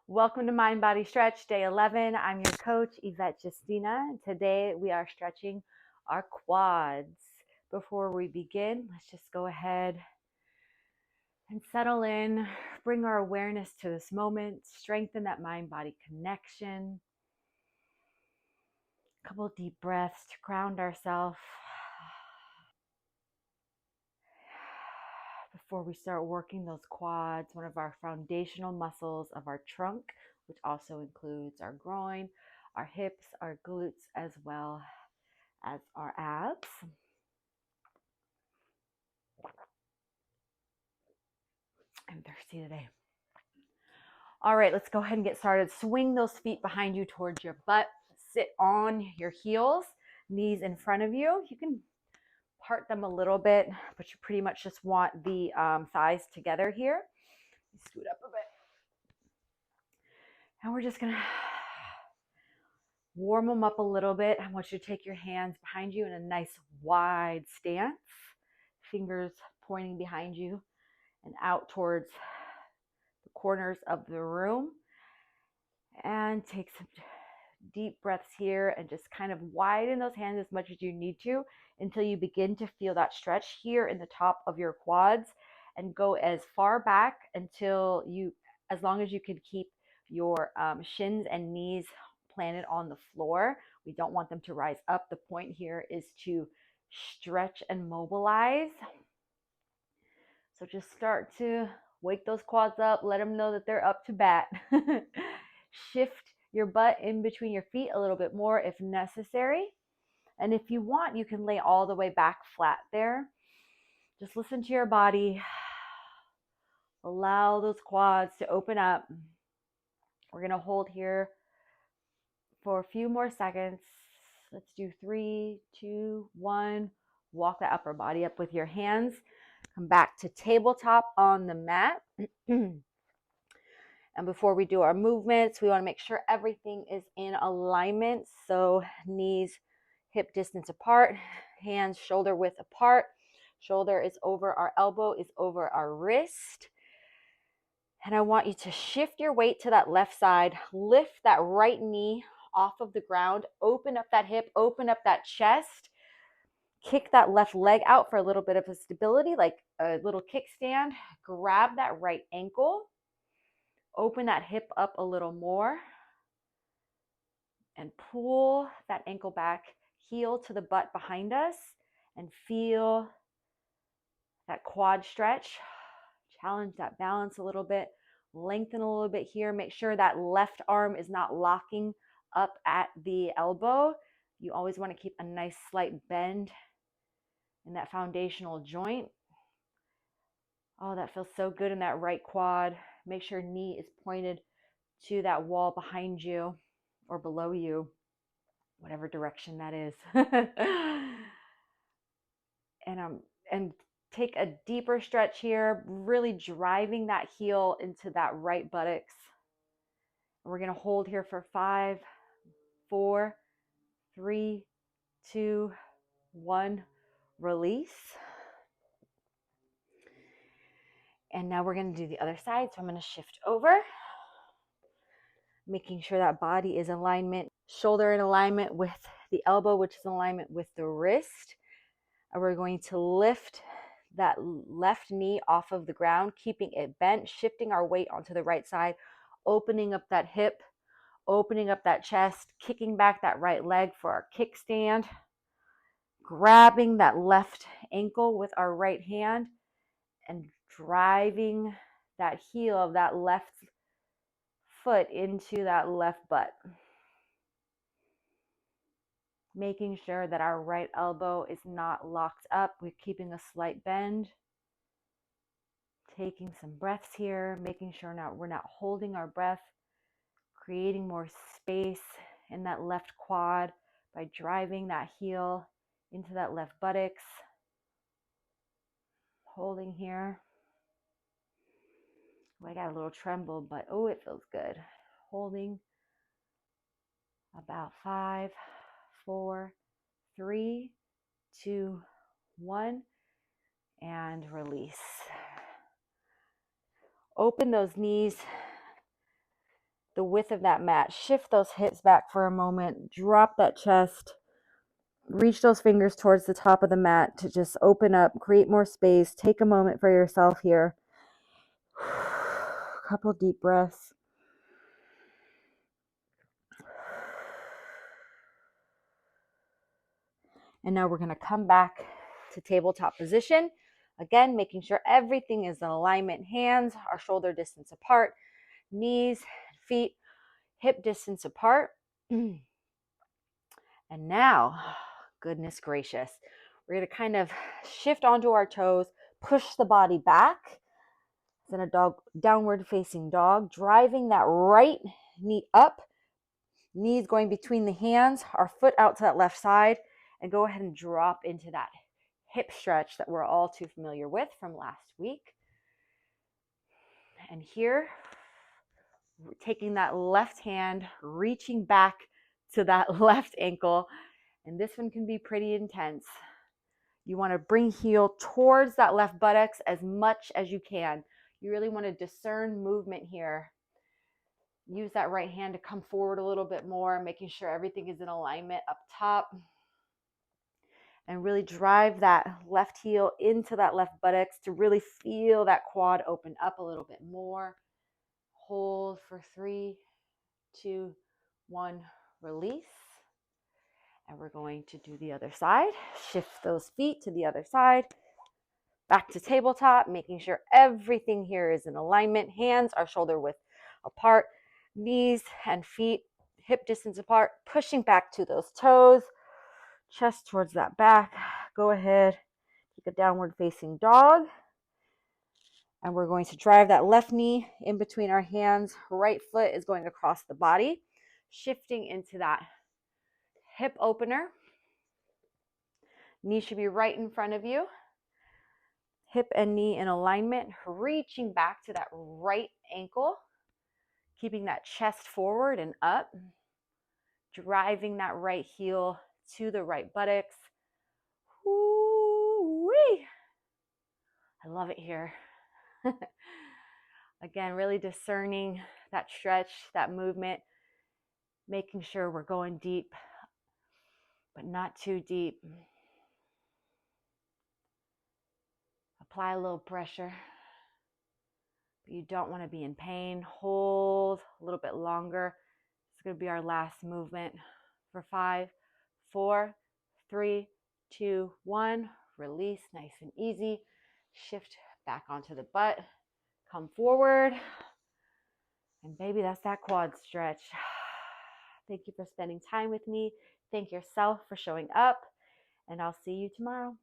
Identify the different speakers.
Speaker 1: Welcome to Mind Body Stretch, day 11. I'm your coach, Yvette Justina. Today we are stretching our quads. Before we begin, let's just go ahead and settle in, bring our awareness to this moment, strengthen that mind-body connection. A couple deep breaths to ground ourselves before we start working those quads, one of our foundational muscles of our trunk, which also includes our groin, our hips, our glutes, as well as our abs. I'm thirsty today. All right, let's go ahead and get started. Swing those feet behind you towards your butt. Sit on your heels, knees in front of you. You can part them a little bit, but you pretty much just want the thighs together here. Scoot up a bit. And we're just gonna warm them up a little bit. I want you to take your hands behind you in a nice wide stance, fingers pointing behind you and out towards the corners of the room. And take some deep breaths here and just kind of widen those hands as much as you need to until you begin to feel that stretch here in the top of your quads, and go as far back until you, as long as you can keep your shins and knees planted on the floor. We don't want them to rise up. The point here is to stretch and mobilize. So just start to wake those quads up, let them know that they're up to bat. Shift your butt in between your feet a little bit more if necessary. And if you want, you can lay all the way back flat there. Just listen to your body. Allow those quads to open up. We're going to hold here for a few more seconds. Let's do 3, 2, 1. Walk the upper body up with your hands. Come back to tabletop on the mat. And before we do our movements, we want to make sure everything is in alignment. So knees hip distance apart, hands shoulder width apart. Shoulder is over our elbow, is over our wrist. And I want you to shift your weight to that left side. Lift that right knee off of the ground. Open up that hip, open up that chest. Kick that left leg out for a little bit of a stability, like a little kickstand. Grab that right ankle. Open that hip up a little more and pull that ankle back, heel to the butt behind us, and feel that quad stretch. Challenge that balance a little bit, lengthen a little bit here. Make sure that left arm is not locking up at the elbow. You always want to keep a nice slight bend in that foundational joint. Oh, that feels so good in that right quad. Make sure knee is pointed to that wall behind you or below you, whatever direction that is. And take a deeper stretch here, really driving that heel into that right buttocks. We're going to hold here for 5, 4, 3, 2, 1. Release. And now we're going to do the other side. So I'm going to shift over, making sure that body is in alignment, shoulder in alignment with the elbow, which is in alignment with the wrist. And we're going to lift that left knee off of the ground, keeping it bent, shifting our weight onto the right side, opening up that hip, opening up that chest, kicking back that right leg for our kickstand, grabbing that left ankle with our right hand and driving that heel of that left foot into that left butt. Making sure that our right elbow is not locked up. We're keeping a slight bend. Taking some breaths here, making sure we're not holding our breath, creating more space in that left quad by driving that heel into that left buttocks. Holding here. Oh, I got a little tremble, but oh, it feels good. Holding about 5, 4, 3, 2, 1, and release. Open those knees the width of that mat. Shift those hips back for a moment. Drop that chest. Reach those fingers towards the top of the mat to just open up, create more space. Take a moment for yourself here. A couple deep breaths. And now we're going to come back to tabletop position. Again, making sure everything is in alignment. Hands are shoulder distance apart. Knees, feet, hip distance apart. And now, goodness gracious, we're going to kind of shift onto our toes, push the body back. It's in a downward facing dog, driving that right knee up, knees going between the hands, our foot out to that left side, and go ahead and drop into that hip stretch that we're all too familiar with from last week. And here, taking that left hand, reaching back to that left ankle, and this one can be pretty intense. You want to bring heel towards that left buttocks as much as you can. You really want to discern movement here. Use that right hand to come forward a little bit more, making sure everything is in alignment up top. And really drive that left heel into that left buttocks to really feel that quad open up a little bit more. Hold for 3, 2, 1, release. And we're going to do the other side. Shift those feet to the other side. Back to tabletop, making sure everything here is in alignment. Hands are shoulder width apart. Knees and feet hip distance apart. Pushing back to those toes. Chest towards that back. Go ahead. Take a downward facing dog. And we're going to drive that left knee in between our hands. Right foot is going across the body. Shifting into that hip opener. Knee should be right in front of you. Hip and knee in alignment. Reaching back to that right ankle. Keeping that chest forward and up. Driving that right heel to the right buttocks. Woo-wee. I love it here. Again, really discerning that stretch, that movement, making sure we're going deep, but not too deep. Apply a little pressure, but you don't want to be in pain. Hold a little bit longer. It's going to be our last movement for 5, 4, 3, 2, 1. Release, nice and easy. Shift back onto the butt. Come forward. And baby, that's that quad stretch. Thank you for spending time with me. Thank yourself for showing up. And I'll see you tomorrow.